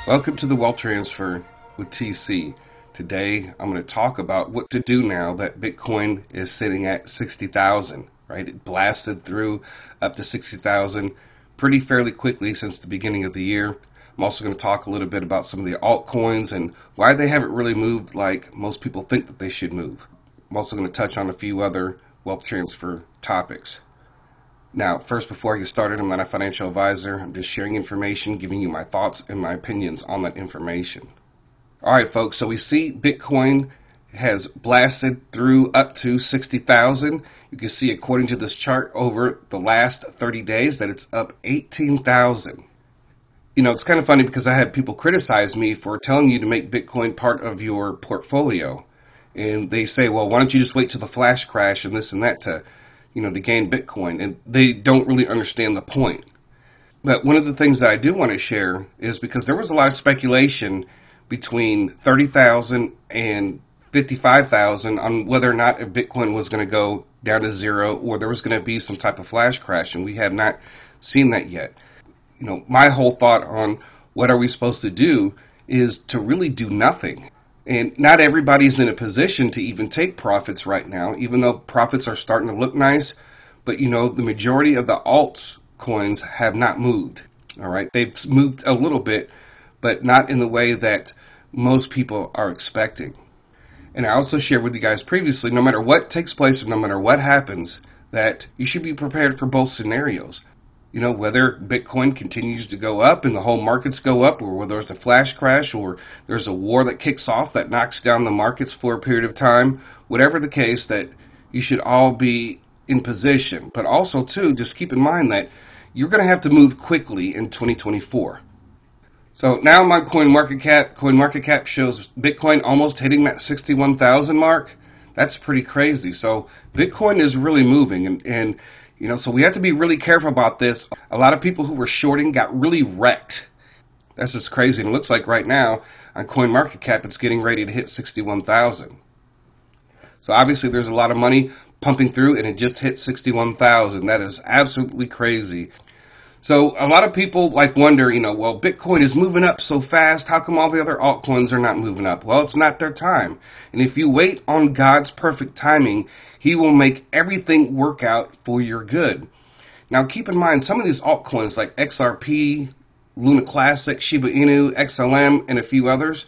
Welcome to the Wealth Transfer with TC. Today, I'm going to talk about what to do now that Bitcoin is sitting at 60,000, right? It blasted through up to 60,000 pretty fairly quickly since the beginning of the year. I'm also going to talk a little bit about some of the altcoins and why they haven't really moved like most people think that they should move. I'm also going to touch on a few other wealth transfer topics. Now, first, before I get started, I'm not a financial advisor. I'm just sharing information, giving you my thoughts and my opinions on that information. All right, folks, so we see Bitcoin has blasted through up to 60,000. You can see, according to this chart, over the last 30 days that it's up 18,000. You know, it's kind of funny because I had people criticize me for telling you to make Bitcoin part of your portfolio. And they say, well, why don't you just wait till the flash crash and this and that to gain Bitcoin, and they don't really understand the point. But one of the things that I do want to share is because there was a lot of speculation between 30,000 and 55,000 on whether or not a Bitcoin was going to go down to zero or there was going to be some type of flash crash, and we have not seen that yet. You know, my whole thought on what are we supposed to do is to really do nothing. And not everybody's in a position to even take profits right now, even though profits are starting to look nice. But, the majority of the alts coins have not moved. All right. They've moved a little bit, but not in the way that most people are expecting. And I also shared with you guys previously, no matter what takes place or no matter what happens, that you should be prepared for both scenarios. Whether Bitcoin continues to go up and the whole markets go up, or whether there's a flash crash or there's a war that kicks off that knocks down the markets for a period of time, whatever the case, that you should all be in position. But also, too, just keep in mind that you're going to have to move quickly in 2024. So now my CoinMarketCap shows Bitcoin almost hitting that 61,000 mark. That's pretty crazy. So Bitcoin is really moving, and so we have to be really careful about this. A lot of people who were shorting got really wrecked. That's just crazy. And it looks like right now on CoinMarketCap, it's getting ready to hit 61,000. So obviously there's a lot of money pumping through, and it just hit 61,000. That is absolutely crazy. So a lot of people wonder, well, Bitcoin is moving up so fast. How come all the other altcoins are not moving up? Well, it's not their time. And if you wait on God's perfect timing, He will make everything work out for your good. Now, keep in mind, some of these altcoins like XRP, Luna Classic, Shiba Inu, XLM, and a few others,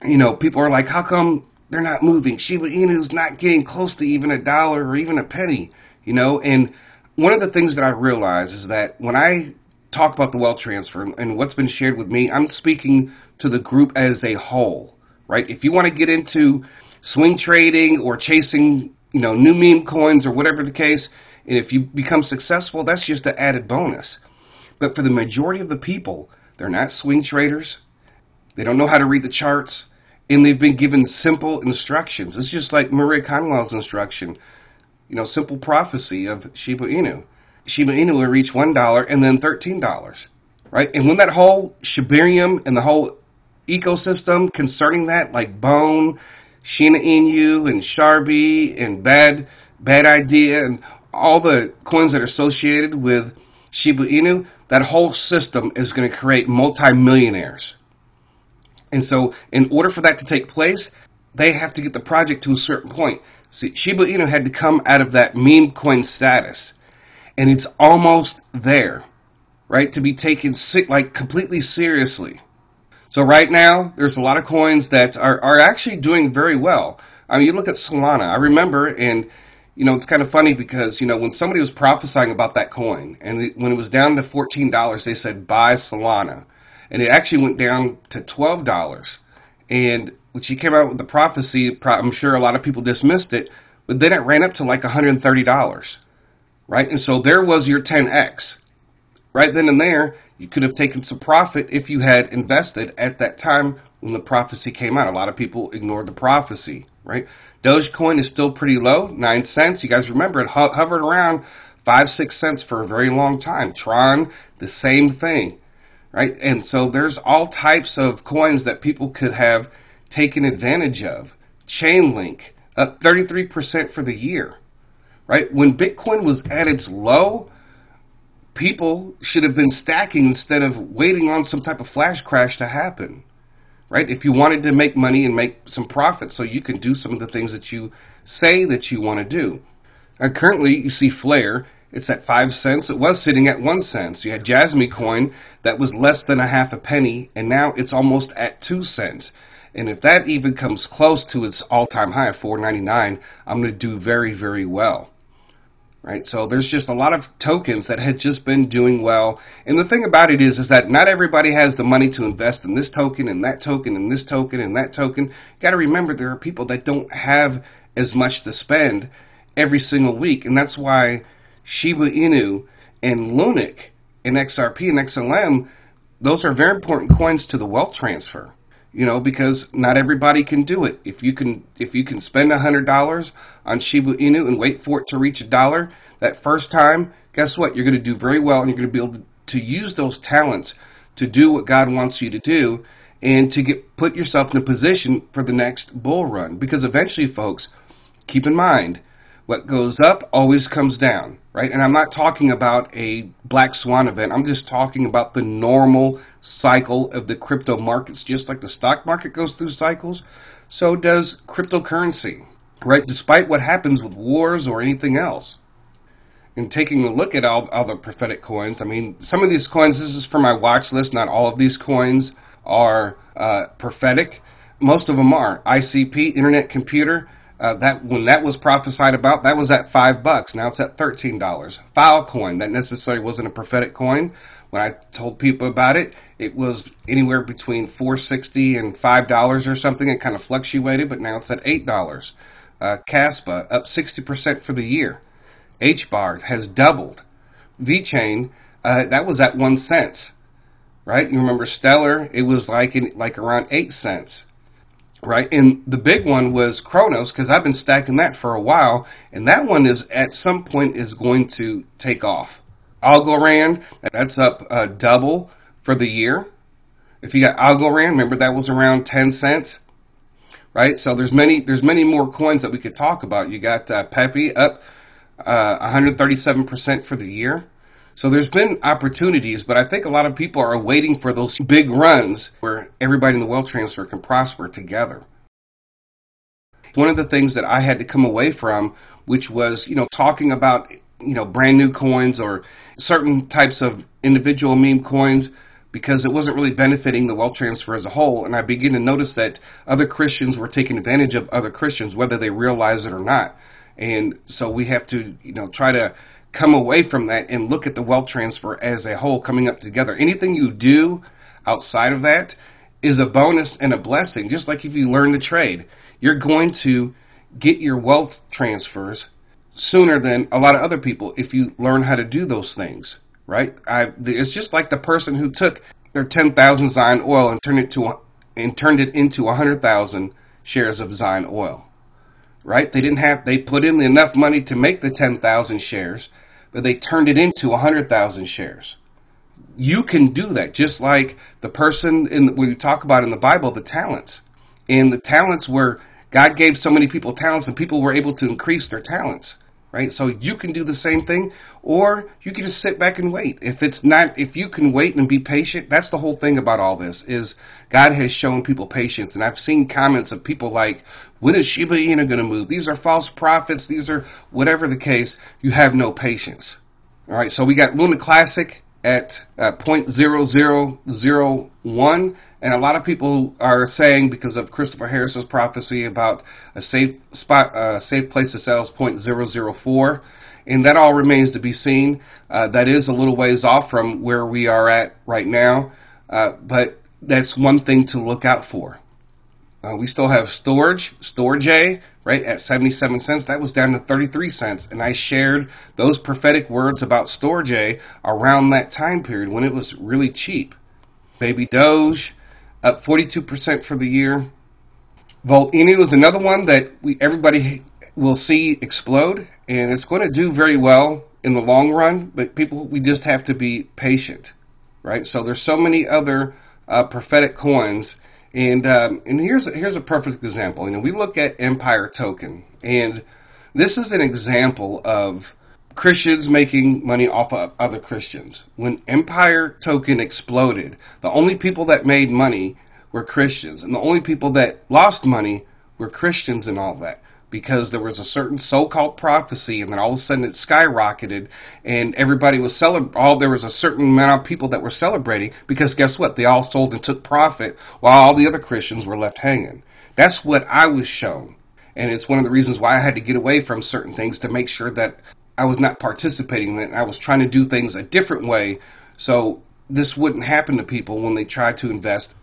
people are like, how come they're not moving? Shiba Inu's not getting close to even $1 or even a penny, and one of the things that I realize is that when I talk about the wealth transfer and what's been shared with me, I'm speaking to the group as a whole, right? If you want to get into swing trading or chasing, new meme coins or whatever the case, and if you become successful, that's just an added bonus. But for the majority of the people, they're not swing traders. They don't know how to read the charts, and they've been given simple instructions. It's just like Maria Conwell's instruction. Simple prophecy of Shiba Inu. Shiba Inu will reach $1 and then $13, right? And when that whole Shibarium and the whole ecosystem concerning that, like Bone, Shiba Inu and Sharbi and Bad Idea and all the coins that are associated with Shiba Inu, that whole system is going to create multimillionaires. And so in order for that to take place, they have to get the project to a certain point. See, Shiba Inu had to come out of that meme coin status, and it's almost there, right, to be taken completely seriously. So right now, there's a lot of coins that are actually doing very well. I mean, you look at Solana. I remember, and, it's kind of funny because, when somebody was prophesying about that coin, and when it was down to $14, they said, buy Solana. And it actually went down to $12. And when she came out with the prophecy, I'm sure a lot of people dismissed it, but then it ran up to like $130, right? And so there was your 10x. Right then and there, you could have taken some profit if you had invested at that time when the prophecy came out. A lot of people ignored the prophecy, right? Dogecoin is still pretty low, 9 cents. You guys remember it hovered around 5-6 cents for a very long time. Tron, the same thing, right? And so there's all types of coins that people could have taken advantage of. Chainlink, up 33% for the year, right? When Bitcoin was at its low, people should have been stacking instead of waiting on some type of flash crash to happen, right? If you wanted to make money and make some profit so you can do some of the things that you say that you want to do. Currently, you see Flare. It's at 5 cents. It was sitting at 1 cent. You had Jasmy Coin that was less than a half a penny, and now it's almost at 2 cents. And if that even comes close to its all-time high of $4.99, I'm going to do very, very well. Right? So there's just a lot of tokens that had just been doing well. And the thing about it is that not everybody has the money to invest in this token and that token and this token and that token. You got to remember there are people that don't have as much to spend every single week. And that's why Shiba Inu and Lunic and XRP and XLM, those are very important coins to the wealth transfer. You know, because not everybody can do it. If you can spend $100 on Shiba Inu and wait for it to reach $1 that first time, guess what? You're going to do very well, and you're going to be able to use those talents to do what God wants you to do, and to put yourself in a position for the next bull run. Because eventually, folks, keep in mind, what goes up always comes down, right? And I'm not talking about a black swan event. I'm just talking about the normal cycle of the crypto markets. Just like the stock market goes through cycles, so does cryptocurrency, right? Despite what happens with wars or anything else. And taking a look at all the prophetic coins, I mean, some of these coins, this is for my watch list. Not all of these coins are prophetic. Most of them are. ICP, Internet Computer. That when that was prophesied about, that was at $5. Now it's at $13. Filecoin, that necessarily wasn't a prophetic coin. When I told people about it, it was anywhere between $4.60 and $5 or something. It kind of fluctuated, but now it's at $8. Caspa up 60% for the year. HBAR has doubled. VeChain, that was at 1 cent, right? You remember Stellar? It was like around 8 cents. Right, and the big one was Kronos, because I've been stacking that for a while, and that one is at some point is going to take off. Algorand, that's up double for the year. If you got Algorand, remember that was around 10 cents, right? So there's many more coins that we could talk about. You got Pepe up 137% for the year. So there's been opportunities, but I think a lot of people are waiting for those big runs where everybody in the wealth transfer can prosper together. One of the things that I had to come away from, which was, talking about, brand new coins or certain types of individual meme coins, because it wasn't really benefiting the wealth transfer as a whole. And I began to notice that other Christians were taking advantage of other Christians, whether they realize it or not. And so we have to, try to come away from that and look at the wealth transfer as a whole coming up together. Anything you do outside of that is a bonus and a blessing. Just like if you learn to trade, you're going to get your wealth transfers sooner than a lot of other people if you learn how to do those things, right? It's just like the person who took their 10,000 Zion oil and turned it into 100,000 shares of Zion oil, right? They put in enough money to make the 10,000 shares, but they turned it into 100,000 shares. You can do that, just like the person when you talk about in the Bible, the talents. And the talents were, God gave so many people talents and people were able to increase their talents, right? So you can do the same thing, or you can just sit back and wait. If you can wait and be patient, that's the whole thing about all this, is God has shown people patience. And I've seen comments of people like, when is Shiba Inu going to move? These are false prophets. These are whatever the case. You have no patience. All right. So we got Luna Classic at 0.0001. And a lot of people are saying, because of Christopher Harris's prophecy about a safe place to sell is 0.004. And that all remains to be seen. That is a little ways off from where we are at right now. But that's one thing to look out for. We still have Storage right, at 77 cents. That was down to 33 cents. And I shared those prophetic words about Storage around that time period when it was really cheap. Baby Doge, up 42% for the year. Volt Inu is another one that everybody will see explode. And it's going to do very well in the long run. But we just have to be patient, right? So there's so many other prophetic coins. And here's a perfect example. We look at Empire Token, and this is an example of Christians making money off of other Christians. When Empire Token exploded, the only people that made money were Christians, and the only people that lost money were Christians and all that, because there was a certain so-called prophecy, and then all of a sudden it skyrocketed, and everybody was there was a certain amount of people that were celebrating, because guess what? They all sold and took profit, while all the other Christians were left hanging. That's what I was shown, and it's one of the reasons why I had to get away from certain things to make sure that I was not participating in it. I was trying to do things a different way, so this wouldn't happen to people when they try to invest.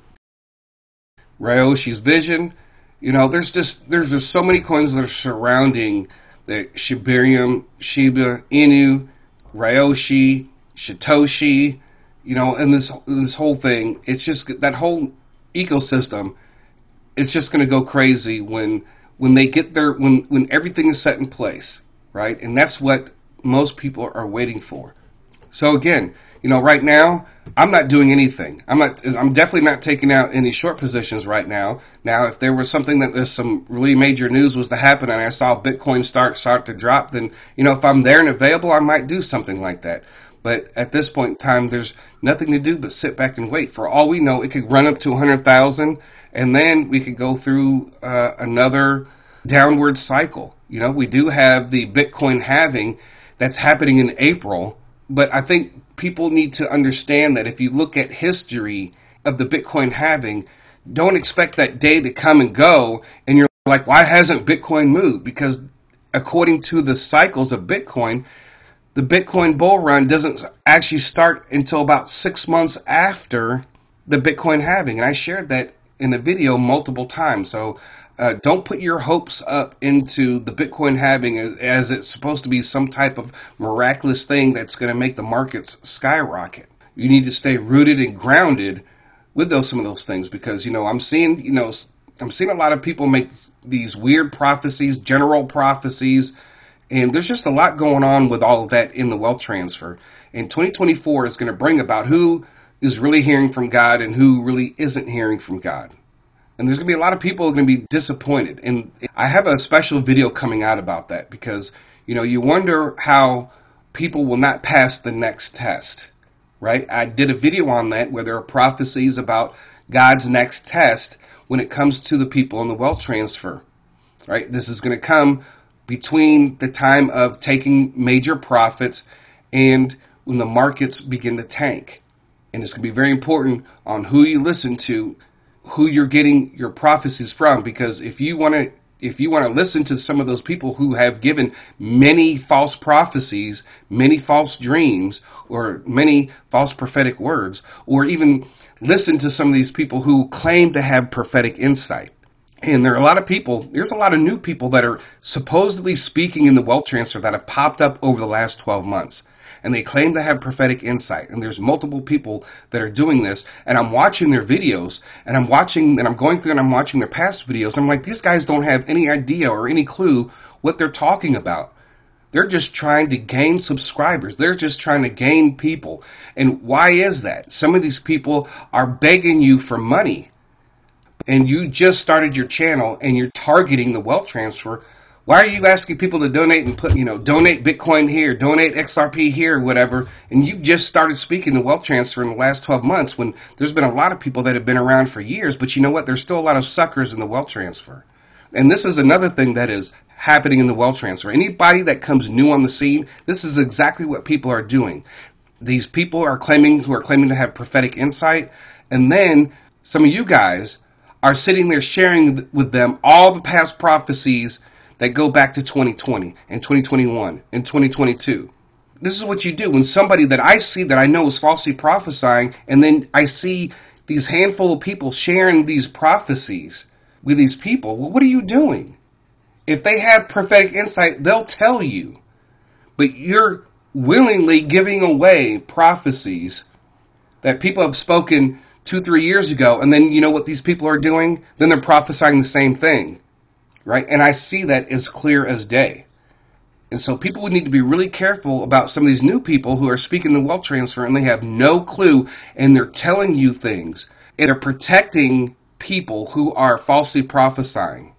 Ryoshi's vision. There's just so many coins that are surrounding the Shibarium, Shiba Inu, Ryoshi, Satoshi, and this whole thing. It's just that whole ecosystem. It's just going to go crazy when they get there, when everything is set in place, right? And that's what most people are waiting for. So again, right now, I'm not doing anything. I'm definitely not taking out any short positions right now. Now, if there was something that was some really major news was to happen and I saw Bitcoin start to drop, then, if I'm there and available, I might do something like that. But at this point in time, there's nothing to do but sit back and wait. For all we know, it could run up to 100,000 and then we could go through another downward cycle. We do have the Bitcoin halving that's happening in April, but I think people need to understand that if you look at history of the Bitcoin halving, don't expect that day to come and go and you're like, why hasn't Bitcoin moved? Because according to the cycles of Bitcoin, the Bitcoin bull run doesn't actually start until about 6 months after the Bitcoin halving. And I shared that in a video multiple times. So don't put your hopes up into the Bitcoin halving as it's supposed to be some type of miraculous thing that's going to make the markets skyrocket. You need to stay rooted and grounded with some of those things, because I'm seeing a lot of people make these weird prophecies, general prophecies, and there's just a lot going on with all of that in the wealth transfer. And 2024 is going to bring about who is really hearing from God and who really isn't hearing from God. And there's going to be a lot of people who are going to be disappointed. And I have a special video coming out about that, because, you wonder how people will not pass the next test, right? I did a video on that where there are prophecies about God's next test when it comes to the people in the wealth transfer, right? This is going to come between the time of taking major profits and when the markets begin to tank. And it's going to be very important on who you listen to, who you're getting your prophecies from, because if you want to listen to some of those people who have given many false prophecies, many false dreams, or many false prophetic words, or even listen to some of these people who claim to have prophetic insight. And there's a lot of new people that are supposedly speaking in the wealth transfer that have popped up over the last 12 months. And they claim to have prophetic insight. And there's multiple people that are doing this. And I'm watching their videos, and I'm going through and I'm watching their past videos. I'm like, these guys don't have any idea or any clue what they're talking about. They're just trying to gain subscribers. They're just trying to gain people. And why is that? Some of these people are begging you for money. And you just started your channel and you're targeting the wealth transfer. Why are you asking people to donate and donate Bitcoin here, donate XRP here, whatever, and you've just started speaking the wealth transfer in the last 12 months when there's been a lot of people that have been around for years, but you know what? There's still a lot of suckers in the wealth transfer. And this is another thing that is happening in the wealth transfer. Anybody that comes new on the scene, this is exactly what people are doing. These people who are claiming to have prophetic insight, and then some of you guys are sitting there sharing with them all the past prophecies that go back to 2020 and 2021 and 2022. This is what you do when somebody that I see that I know is falsely prophesying, and then I see these handful of people sharing these prophecies with these people. Well, what are you doing? If they have prophetic insight, they'll tell you. But you're willingly giving away prophecies that people have spoken 2-3 years ago, and then you know what these people are doing? Then they're prophesying the same thing. Right? And I see that as clear as day. And so people would need to be really careful about some of these new people who are speaking the wealth transfer and they have no clue, and they're telling you things. And they're protecting people who are falsely prophesying.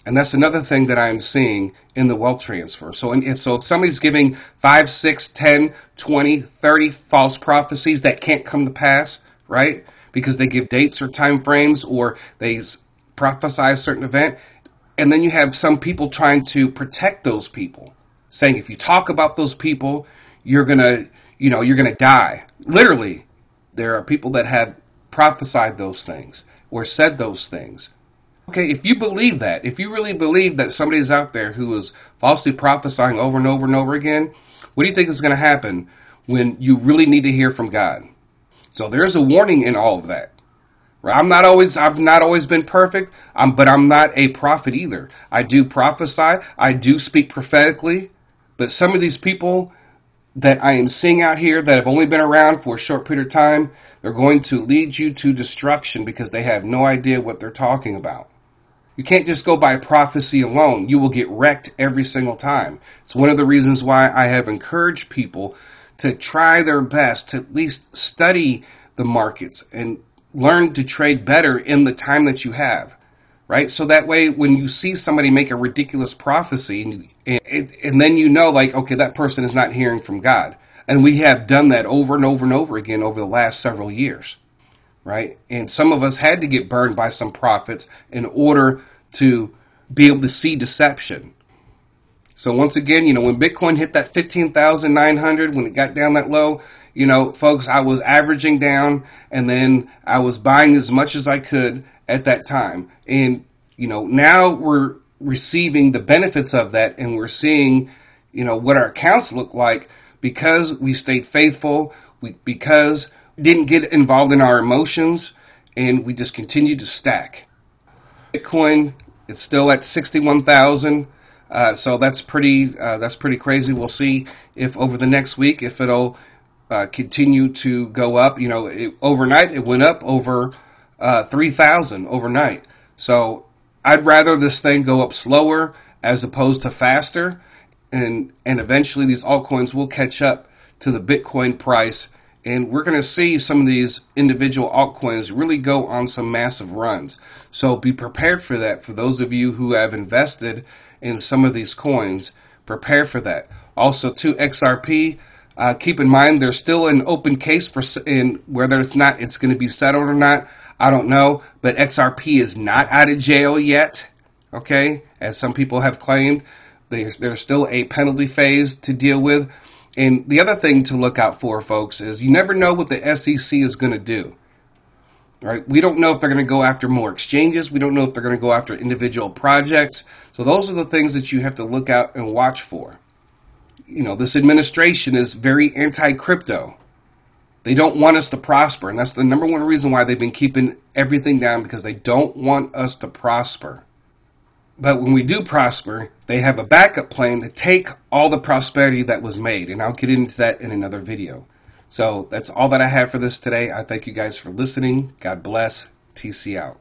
And that's another thing that I'm seeing in the wealth transfer. So if somebody's giving 5, 6, 10, 20, 30 false prophecies that can't come to pass, right? Because they give dates or time frames, or they prophesy a certain event. And then you have some people trying to protect those people, saying if you talk about those people, you're going to die. Literally, there are people that have prophesied those things or said those things. Okay, if you believe that, if you really believe that somebody's out there who is falsely prophesying over and over and over again, what do you think is going to happen when you really need to hear from God? So there's a warning in all of that. Right? I've not always been perfect, but I'm not a prophet either. I do prophesy, I do speak prophetically, but some of these people that I am seeing out here that have only been around for a short period of time, they're going to lead you to destruction because they have no idea what they're talking about. You can't just go by prophecy alone. You will get wrecked every single time. It's one of the reasons why I have encouraged people to try their best to at least study the markets and learn to trade better in the time that you have, right? So that way, when you see somebody make a ridiculous prophecy and then you know, like, okay, that person is not hearing from God. And we have done that over and over and over again over the last several years, right? And some of us had to get burned by some prophets in order to be able to see deception. So once again, when Bitcoin hit that 15,900, when it got down that low, folks, I was averaging down, and then I was buying as much as I could at that time. And, now we're receiving the benefits of that, and we're seeing, what our accounts look like because we stayed faithful, because we didn't get involved in our emotions, and we just continued to stack. Bitcoin, it's still at 61,000. So that's pretty crazy. We'll see if over the next week, if it'll continue to go up. Overnight it went up over 3,000 overnight. So I'd rather this thing go up slower as opposed to faster, and eventually these altcoins will catch up to the Bitcoin price, and we're going to see some of these individual altcoins really go on some massive runs. So be prepared for that. For those of you who have invested in some of these coins, prepare for that. Also, to XRP, keep in mind there's still an open case for whether it's going to be settled or not. I don't know, but XRP is not out of jail yet. Okay, as some people have claimed, there's still a penalty phase to deal with. And the other thing to look out for, folks, is you never know what the SEC is going to do. Right? We don't know if they're going to go after more exchanges. We don't know if they're going to go after individual projects. So those are the things that you have to look out and watch for. This administration is very anti-crypto. They don't want us to prosper. And that's the number one reason why they've been keeping everything down, because they don't want us to prosper. But when we do prosper, they have a backup plan to take all the prosperity that was made. And I'll get into that in another video. So that's all that I have for this today. I thank you guys for listening. God bless. TC out.